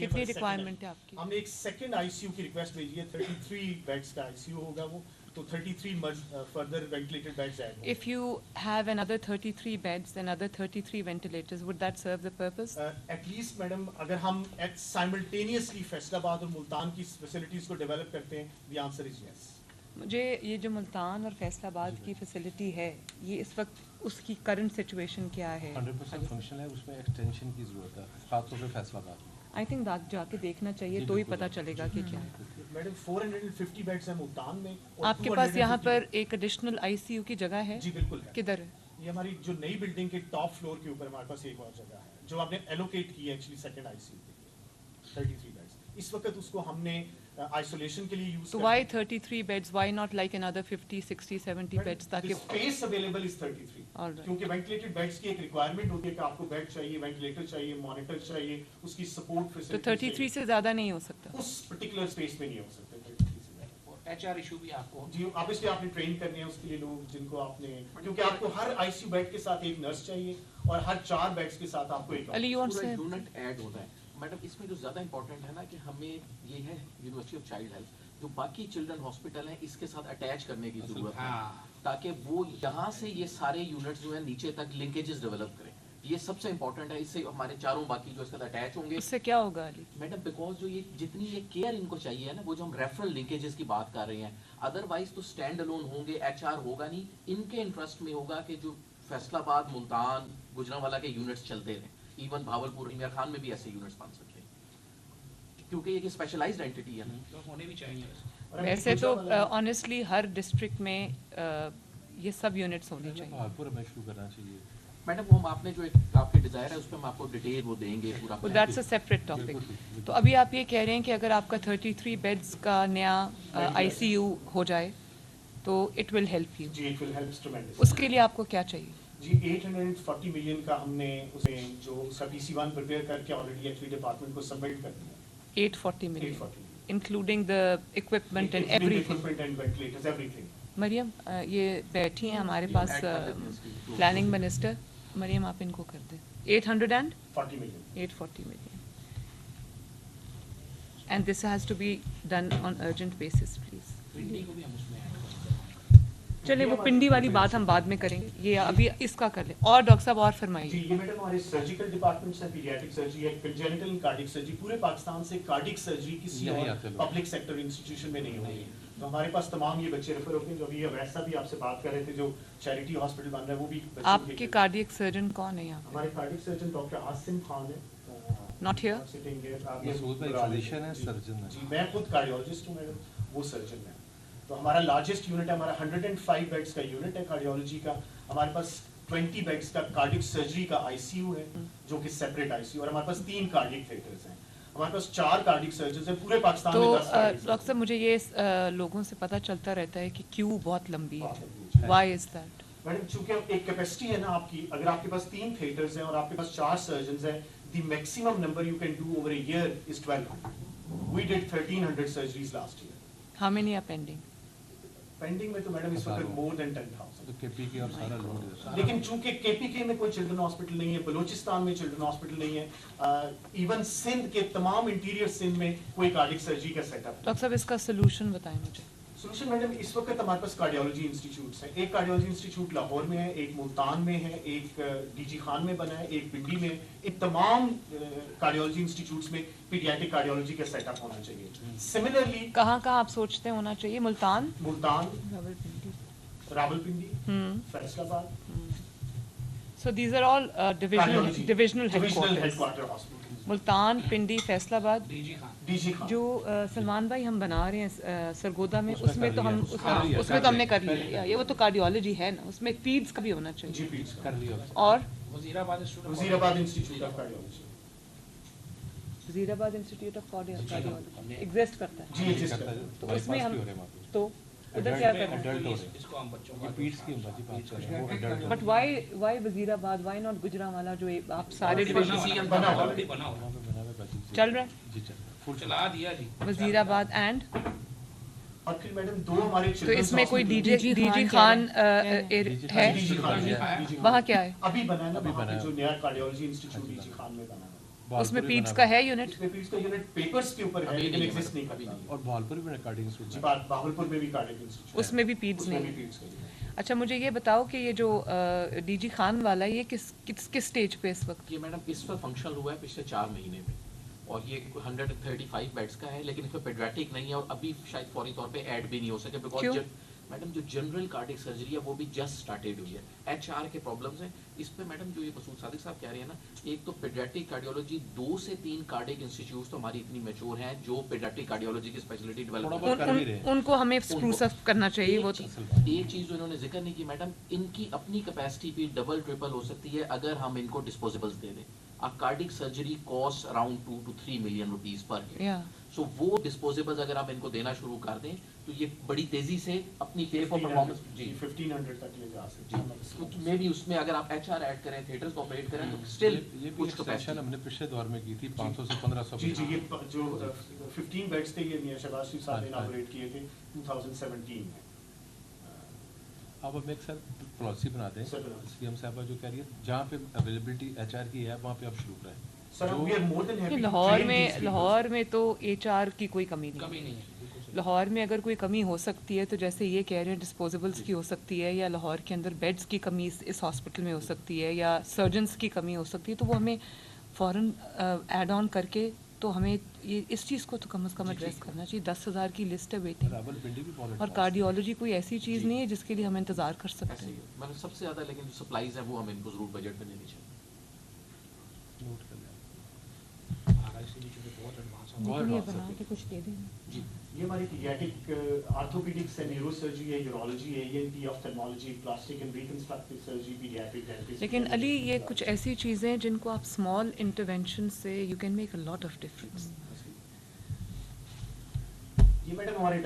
कितनी रिक्वायरमेंट है आपकी? हमने एक सेकंड आईसीयू की रिक्वेस्ट भेजी है, 33 बेड्स का आईसीयू होगा वो, तो 33 further ventilated beds add होंगे. If you have another 33 beds, then another 33 ventilators, would that serve the purpose? At least madam अगर हम simultaneously फैसलाबाद और मुल्तान की facilities को develop करते हैं, the answer is yes. मुझे ये जो मुल्तान और फैसलाबाद की फैसिलिटी है, ये इस वक्त उसकी करंट सिचुएशन क्या है? 100% फंक्शन है, उसमें एक्सटेंशन की ज़रूरत है, खासतौर पे फैसलाबाद में. आई थिंक दैट जाके देखना चाहिए तो ही पता चलेगा कि क्या है. मैडम 450 बेड्स हैं मुल्तान में. आपके पास यहाँ पर एक एडिशनल आईसीयू की जगह है? जी बिल्कुल है. किधर है? ये हमारी जो नई बिल्डिंग के टॉप फ्लोर के ऊपर हमारे पास एक और जगह है जो आपने एलोकेट की है एक्चुअली सेकंड आईसीयू के लिए, 33 बेड्स. इस वक्त उसको हमने आइसोलेशन के लिए use So why 33 beds? Why not like another 50, 60, 70 beds? ताकि स्पेस अवेलेबल इज 33. Alright. क्योंकि वेंटिलेटेड बेड्स की एक रिक्वायरमेंट होती है कि आपको बेड चाहिए, वेंटिलेटर चाहिए, मॉनिटर चाहिए, उसकी सपोर्ट तो फैसिलिटी. 33 से ज़्यादा नहीं हो सकता. उस पर्टिकुलर स्पेस में नहीं हो सकते 33 से ज़्यादा. एचआर इशू भी आपको जी ऑब्वियसली आपने ट्रेन करने हैं उसके लिए लोग जिनको आपने, क्योंकि आपको हर आईसीयू बेड के साथ एक नर्स चाहिए और हर 4 बेड्स के साथ आपको एक अली और पूरा से यूनिट ऐड होता है. मैडम इसमें जो ज़्यादा इंपॉर्टेंट है ना कि हमें ये है यूनिवर्सिटी ऑफ चाइल्ड हेल्थ जो बाकी चिल्ड्रन हॉस्पिटल हैं इसके साथ अटैच करने की ज़रूरत है ताकि वो यहाँ से ये सारे यूनिट्स जो है नीचे तक लिंकेजेस डेवलप करें. ये सबसे इंपॉर्टेंट है. इससे हमारे चारों बाकी जो इसके साथ अटैच होंगे. उससे क्या होगा अली? मैडम बिकॉज जो ये जितनी ये केयर इनको चाहिए है ना, वो जो हम रेफरल लिंकेजेस की बात कर रहे हैं, अदरवाइज तो स्टैंड अलोन होंगे, एचआर होगा नहीं. इनके इंटरेस्ट में होगा कि जो फैसलाबाद, मुल्तान, गुजरांवाला के यूनिट्स चलते रहे. इवन भावलपुर, इमरान खान में भी ऐसे यूनिट्स बन सकते हैं क्योंकि ये स्पेशलाइज्ड एंटिटी है ना, तो होने भी चाहिए. वैसे तो ऑनेस्टली हर डिस्ट्रिक्ट में ये सब यूनिट्स होने चाहिए. भागपुर में शुरू करना चाहिए. मैडम वो हम आपने जो एक आपके डिजायर है उस पर हम आपको डिटेल वो देंगे पूरा. That's a separate topic. तो अभी आप ये कह रहे हैं कि अगर आपका 33 बेड्स का नया आईसीयू हो जाए तो इट विल हेल्प यू. जी इट विल हेल्प ट्रेमेंडस. उसके लिए आपको क्या चाहिए? जी 840 मिलियन का हमने उसे जो उसका PC1 प्रिपेयर करके ऑलरेडी एक्चुअली डिपार्टमेंट को सबमिट कर दिया. 840 million 840 including the equipment and everything. equipment and ventilators everything. Maryam ये बैठी हैं हमारे पास प्लानिंग मिनिस्टर. मरियम आप इनको कर दें. 840 million. 840 million. And this has to be done on urgent basis, please. पिंडी को भी हम उसमें ऐड करेंगे. चलिए वो पिंडी वाली बात हम बाद में करेंगे. ये अभी इसका कर ले. और डॉक्टर साहब और जी फरमाइए. ये मैडम हमारे सर्जिकल डिपार्टमेंट्स हैं, पीडियाट्रिक सर्जरी है, कंजेनिटल एंड कार्डिक सर्जरी. पूरे पाकिस्तान से कार्डिक सर्जरी किसी नहीं और आते लोग. पब्लिक सेक्टर इंस्टीट्यूशन में नहीं होगी. तो हमारे पास तमाम ये बच्चे रेफर होते हैं. जो अभी वैसा भी आपसे बात कर रहे थे जो चैरिटी हॉस्पिटल बन रहा है वो भी बच्चों आपके के कार्डियक सर्जन कौन है यहाँ पे? हमारे cardiac surgeon doctor Asim Khan है. Not here? Sitting here. Masood भाई फिजिशियन है, सर्जन है. जी मैं खुद कार्डियोलॉजिस्ट हूँ मैडम, वो सर्जन है. तो हमारा लार्जेस्ट यूनिट है, हमारा 105 बेड्स का यूनिट है कार्डियोलॉजी का. हमारे पास 20 बेड्स का कार्डिक सर्जरी का आईसीयू है जो कि सेपरेट आईसीयू, और हमारे पास 3 कार्डिक थिएटर्स हैं. हमारे पास 4 कार्डिक सर्जन्स हैं पूरे पाकिस्तान तो में. 10 कार्डिक डॉक्टर साहब मुझे ये लोगों से पता चलता रहता है कि क्यू बहुत लंबी है. Why is that? मैडम चूंकि एक कैपेसिटी है ना आपकी, अगर आपके पास 3 थिएटर्स हैं और आपके पास 4 सर्जन्स हैं, the maximum number you can do over a year is 1200. We did 1300 surgeries last year. How many are pending? Pending में तो मैडम इस वक्त more than 10,000. तो केपीके और सारा लोड है. लेकिन चूंकि केपीके में कोई चिल्ड्रन हॉस्पिटल नहीं है, बलूचिस्तान में चिल्ड्रन हॉस्पिटल नहीं है, इवन सिंध के तमाम इंटीरियर सिंध में कोई कार्डिक सर्जरी का सेटअप. डॉक्टर साहब इसका सोल्यूशन बताएं मुझे. सोल्यूशन मैडम इस वक्त हमारे पास कार्डियोलॉजी इंस्टीट्यूट्स हैं. एक कार्डियोलॉजी इंस्टीट्यूट लाहौर में है, एक मुल्तान में है, एक डीजी खान में बना है, एक पिंडी में. इन तमाम कार्डियोलॉजी इंस्टीट्यूट्स में पीडियाट्रिक कार्डियोलॉजी का सेटअप होना चाहिए. सिमिलरली कहाँ आप सोचते हैं होना चाहिए? Multan, Rawalpindi, Faisalabad. So these are all divisional headquarters. Hospital. Multan, Pindi, Faisalabad. DG Khan जो सलमान भाई हम बना रहे हैं सरगोदा में, उसमें तो हमने कर लिया. ये वो तो कार्डियोलॉजी है ना, उसमें पीड्स का भी होना चाहिए. जी पीड्स कर लिया. और Wazirabad institute of cardiology. Wazirabad institute of cardiology exist करता है. जी एग्जिस्ट करता है. तो उसमें हम तो उधर क्या कर रहे हैं? इसको हम बच्चों ये पीड्स की बात कर रहे हैं, वो adult. But why Wazirabad, why not Gujranwala जो आप सारे डिवीजन बना हुआ चल रहा है? जी चल फुल चला दिया जी. वजीराबाद एंड और फिर मैडम 2 हमारे तो इसमें कोई डीजी खान है? वहाँ क्या है? अभी बना है ना, वहाँ पे जो नया कार्डियोलॉजी इंस्टीट्यूट डीजी खान में बना है. उसमें पीड्स का है यूनिट? इसमें पीड्स का यूनिट पेपर्स के ऊपर है अभी लेकिन नहीं है एग्जिस्ट नहीं मैडम, अभी करता। नहीं। और भावलपुर में कार्डिंग इंस्टीट्यूट जी है। बात भागलपुर में भी कार्डियक इंस्टीट्यूट उसमें भी पीड्स उसमें नहीं भी है। पीड्स का यूनिट है। अच्छा मुझे ये बताओ कि ये जो डीजी खान वाला है ये किस स्टेज पे इस वक्त? ये मैडम इस पर फंक्शनल हुआ है पिछले 4 महीने में और ये 135 बेड्स का है लेकिन इसमें पेडियाट्रिक नहीं है और अभी शायद फौरी तौर पे ऐड भी नहीं हो सके क्यों? बिकॉज मैडम जो जनरल कार्डियक सर्जरी है वो भी जस्ट स्टार्टेड हुई है। एचआर के प्रॉब्लम्स हैं इस पे मैडम जो ये मसूद सादिक साहब कह रहे हैं ना, एक तो पेडियाट्रिक कार्डियोलॉजी 2 से 3 कार्डियक इंस्टीट्यूट्स तो हमारी इतनी मैच्योर हैं जो पेडियाट्रिक कार्डियोलॉजी की स्पेशलिटी थोड़ा डेवलप बहुत कर भी रहे हैं। उनको हमें स्प्रूस अप करना चाहिए वो तो। एक चीज जो इन्होंने जिक्र नहीं की मैडम, इनकी अपनी कैपेसिटी भी डबल ट्रिपल हो सकती है अगर हम इनको डिस्पोजेबल्स दे दें। A cardiac surgery costs around 2 to 3 million rupees per head. या So वो डिस्पोजेबल्स अगर हम इनको देना शुरू कर दें तो ये बड़ी तेजी से अपनी पे फॉर परफॉर्मेंस जी 1500 तक ले जा सकते हैं। मे भी उसमें अगर आप एचआर ऐड करें, थिएटर्स को ऑपरेट करें तो स्टिल ये भी कुछ एक्सटेंशन कैपेसिटी। हमने पिछले दौर में की थी 500 से 1500 जी जी ये जो 15 बेड्स थे ये मियां शहबाज शरीफ साहब ने हाँ, हाँ। इनॉग्रेट किए थे 2017 में। अब हम एक साथ पॉलिसी बना दें। सर, बना दें। सीएम साहबा जो कह रही है जहाँ पे अवेलेबिलिटी एचआर की है वहाँ पे आप शुरू करें। सर जो- we are more than happy to Lahore train these people. Lahore में तो एचआर की कोई कमी नहीं कमी है। नहीं है बिल्कुल सही। लाहौर में अगर कोई कमी हो सकती है तो जैसे ये कह रहे हैं डिस्पोजेबल्स की हो सकती है या लाहौर के अंदर बेड्स की कमी इस हॉस्पिटल में हो सकती है या सर्जन्स की कमी हो सकती है तो वो हमें फ़ौरन ऐड ऑन करके तो हमें ये इस चीज़ को तो कम से कम एड्रेस करना चाहिए। 10,000 की लिस्ट है वेटिंग रावलपिंडी भी बहुत और कार्डियोलॉजी कोई ऐसी चीज़ जी। नहीं है जिसके लिए हम इंतज़ार कर सकते ऐसे हैं। ही मतलब सबसे ज्यादा लेकिन जो सप्लाईज हैं वो हम इनको जरूर बजट में देनी चाहिए। नोट कर लिया। RIC भी चूंकि बहुत एडवांस बहुत लेकिन ये advance बना है। के कुछ दे दें। जी ये हमारी पीडियाट्रिक आर्थोपेडिक्स है, न्यूरोसर्जरी है, यूरोलॉजी है, ENT, ophthalmology, plastic and reconstructive surgery, paediatric dentist. लेकिन अली ये कुछ ऐसी चीज़ें हैं जिनको आप स्मॉल इंटरवेंशन से you can make a lot of difference. ये मैडम हमारे